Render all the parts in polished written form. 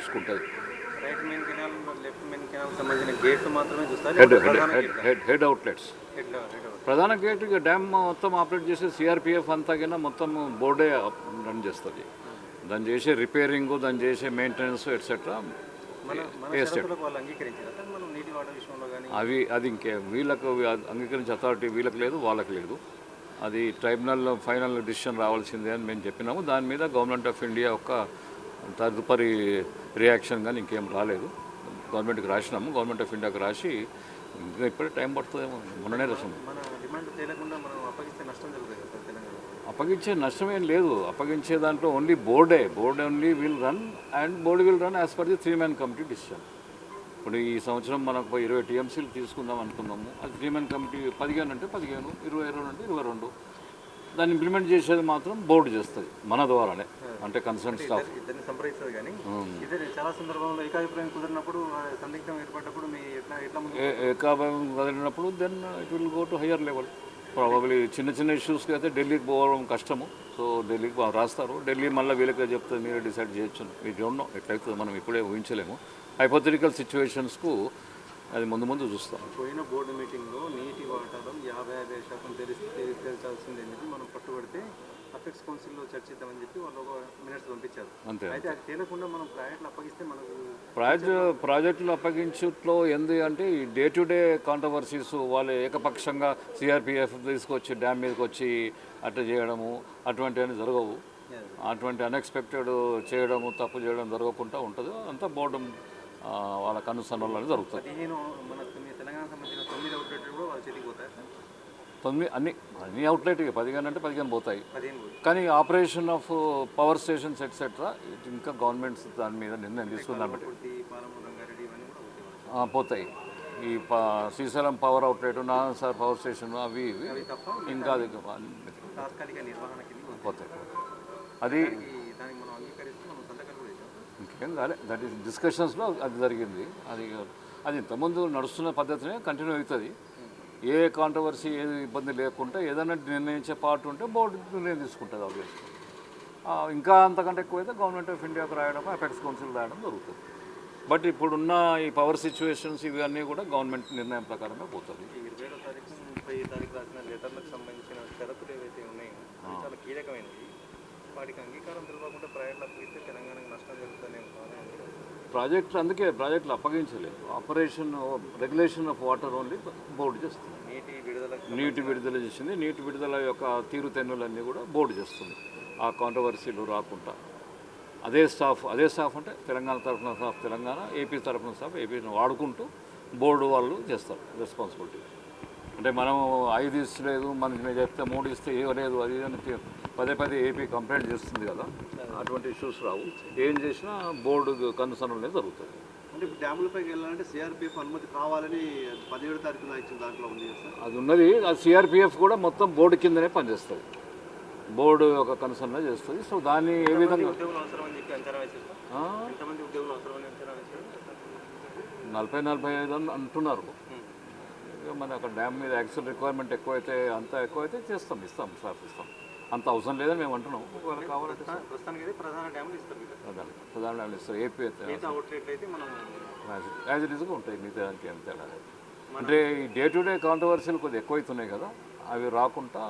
చూసుకుంటుంది. Right main canal left main canal సంబంధించిన గేట్లు మాత్రమే చూస్తారు. హెడ్ అవుట్లెట్స్ ప్రధాన గేట్ ఇక డ్యామ్ మొత్తం ఆపరేట్ చేసే సిఆర్పిఎఫ్ అంతా కింద మొత్తం బోర్డే రన్ చేస్తుంది. దాన్ని చేసే రిపేరింగ్, దాన్ని చేసే మెయింటెనెన్స్ ఎట్సెట్రా అది ఇంకే వీళ్ళకు అంగీకరించే అథారిటీ వీళ్ళకి లేదు, వాళ్ళకి లేదు. అది ట్రైబ్యునల్ ఫైనల్ డిసిషన్ రావాల్సిందే అని మేము చెప్పినాము. దాని మీద గవర్నమెంట్ ఆఫ్ ఇండియా యొక్క తదుపరి రియాక్షన్ కానీ ఇంకేం రాలేదు. గవర్నమెంట్కి రాసినాము, గవర్నమెంట్ ఆఫ్ ఇండియాకి రాసి ఇంకా ఇప్పుడే టైం పడుతుందేమో. మొన్ననే రాసాము. అప్పగించే నష్టం ఏం లేదు. అప్పగించే దాంట్లో only board only will run and board will run as per the 3-man committee decision. ఇప్పుడు ఈ సంవత్సరం మనకు 20 టీఎంసీలు తీసుకుందాం అనుకున్నాము. అది 3-man కమిటీ 15 అంటే 15, 22 అంటే 22. దాన్ని ఇంప్లిమెంట్ చేసేది మాత్రం బోర్డు చేస్తుంది మన ద్వారానే, అంటే కన్సర్న్ స్టాఫ్. చాలా సందర్భంలో ఏకాభిప్రాయం కుదిరినప్పుడు సందిగ్ధం ఏర్పడినప్పుడు ఏకాభిప్రాయం కుదిరినప్పుడు then it will go to higher level. Probably చిన్న ఇష్యూస్కి అయితే ఢిల్లీకి పోవడం కష్టము. సో ఢిల్లీకి రాస్తారు, ఢిల్లీ మళ్ళీ వీళ్ళకే చెప్తుంది, మీరే డిసైడ్ చేయొచ్చు. వీ డోంట్ నో ఎట్లయితే మనం ఇప్పుడే ఊహించలేము. హైపోథెటికల్ సిచ్యువేషన్స్కు అది ముందు చూస్తాం. పోయిన బోర్డు మీటింగ్లో నీటి వాటాలో 55% తేల్చాల్సిందే అని చెప్పి మనం పట్టుబడితే అపెక్స్ కౌన్సిల్లో చర్చిద్దామని చెప్పి వాళ్ళు ఒక మినిట్స్ పంపించారు. అంతే. అయితే అది తేలకుండా మనం ప్రాజెక్టులు అప్పగిస్తే మనకు ప్రాజెక్టులు అప్పగించట్లో ఏంది అంటే ఈ డే టు డే కాంట్రవర్సీస్, వాళ్ళు ఏకపక్షంగా సిఆర్పిఎఫ్ తీసుకొచ్చి డ్యామ్ మీదకి వచ్చి అట్లా చేయడము అటువంటివన్నీ జరగవు. అటువంటి అన్ఎక్స్పెక్టెడ్ చేయడము, తప్పు చేయడం జరగకుండా ఉంటుంది. అంతా బోర్డు వాళ్ళ కనుసన్నలు జరుగుతుంది. అన్ని అవుట్లెట్ 15 అంటే 15 పోతాయి. కానీ operation of power stations etcetera ఇంకా గవర్నమెంట్స్ దాని మీద నిర్ణయం తీసుకుందాం బట్టి పోతాయి. ఈ Srisailam power outlet, Narayana power station అవి ఇంకా అది పోతాయి. అది ఇంకేం కాలే. దట్ ఈస్ డిస్కషన్స్లో అది జరిగింది. అది ఇంతకుముందు నడుస్తున్న పద్ధతినే కంటిన్యూ అవుతుంది. ఏ కాంట్రవర్సీ, ఏది ఇబ్బంది లేకుండా ఏదైనా నిర్ణయించే పార్ట్ ఉంటే బోర్డు నిర్ణయం తీసుకుంటుంది. ఆబ్వియస్లీ ఇంకా అంతకంటే ఎక్కువైతే గవర్నమెంట్ ఆఫ్ ఇండియాకు రాయడం, అపెక్స్ కౌన్సిల్ రాయడం జరుగుతుంది. బట్ ఇప్పుడున్న ఈ పవర్ సిచ్యువేషన్స్ ఇవన్నీ కూడా గవర్నమెంట్ నిర్ణయం ప్రకారమే పోతుంది. 27వ తారీఖు 30వ తారీఖు రాసిన లెటర్లకు సంబంధించిన షరతులు ఏవైతే ఉన్నాయో చాలా కీలకమైనది. వాటికి అంగీకారం తెలియకుండా ప్రాజెక్టులు అప్పగిస్తే తెలంగాణకు నష్టం జరుగుతుందేమో. అందుకే ప్రాజెక్టులు అప్పగించలేదు. Operation regulation of water only board చేస్తుంది. నీటి విడుదల చేసింది. నీటి విడుదల యొక్క తీరుతెన్నులన్నీ కూడా బోర్డు చేస్తుంది. ఆ కాంట్రవర్సీలు రాకుండా అదే స్టాఫ్ అంటే తెలంగాణ తరఫున స్టాఫ్ తెలంగాణ, ఏపీ తరఫున స్టాఫ్ ఏపీని వాడుకుంటూ బోర్డు వాళ్ళు చేస్తారు రెస్పాన్సిబిలిటీ. అంటే మనం 5 ఇస్తలేదు, మనకి చెప్తే 3 ఇస్తే ఇవ్వలేదు, అది పదే ఏపీ కంప్లైంట్ చేస్తుంది కదా. అటువంటి ఇష్యూస్ రావు. ఏం చేసినా బోర్డు కన్సర్న్లే జరుగుతుంది. అంటే డ్యాములపైకి వెళ్ళాలంటే సిఆర్పిఎఫ్ అనుమతి కావాలని 17వ తారీఖున ఇచ్చిన దాంట్లో ఉంది సార్. అది ఉన్నది. అది సిఆర్పిఎఫ్ కూడా మొత్తం బోర్డు కిందనే పనిచేస్తుంది. బోర్డు ఒక కన్సర్న్లో చేస్తుంది. సో దాన్ని ఏ విధంగా 40-45 అంటున్నారు. మన అక్కడ డ్యామ్ మీద యాక్చువల్ రిక్వైర్మెంట్ ఎక్కువైతే ఇస్తాం. అంత అవసరం లేదని మేము అంటున్నాం. ఒకవేళ కావాలంటే ప్రధాన డ్యాములు ఇస్తారు. ఏపీ అయితే యాజ్ ఇట్ ఈజ్గా ఉంటాయి. మిగతా దానికి ఏం తేడా. అంటే ఈ డే టు డే కాంట్రవర్సీలు కొద్దిగా ఎక్కువైతున్నాయి కదా, అవి రాకుండా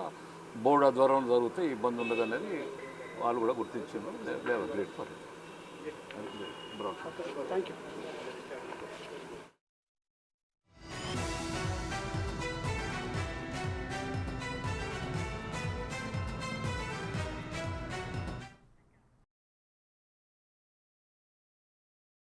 బోర్డు ఆధ్వర్యంలో జరిగితే ఇబ్బంది ఉండదు అనేది వాళ్ళు కూడా గుర్తించారు. Great for it. Thank you.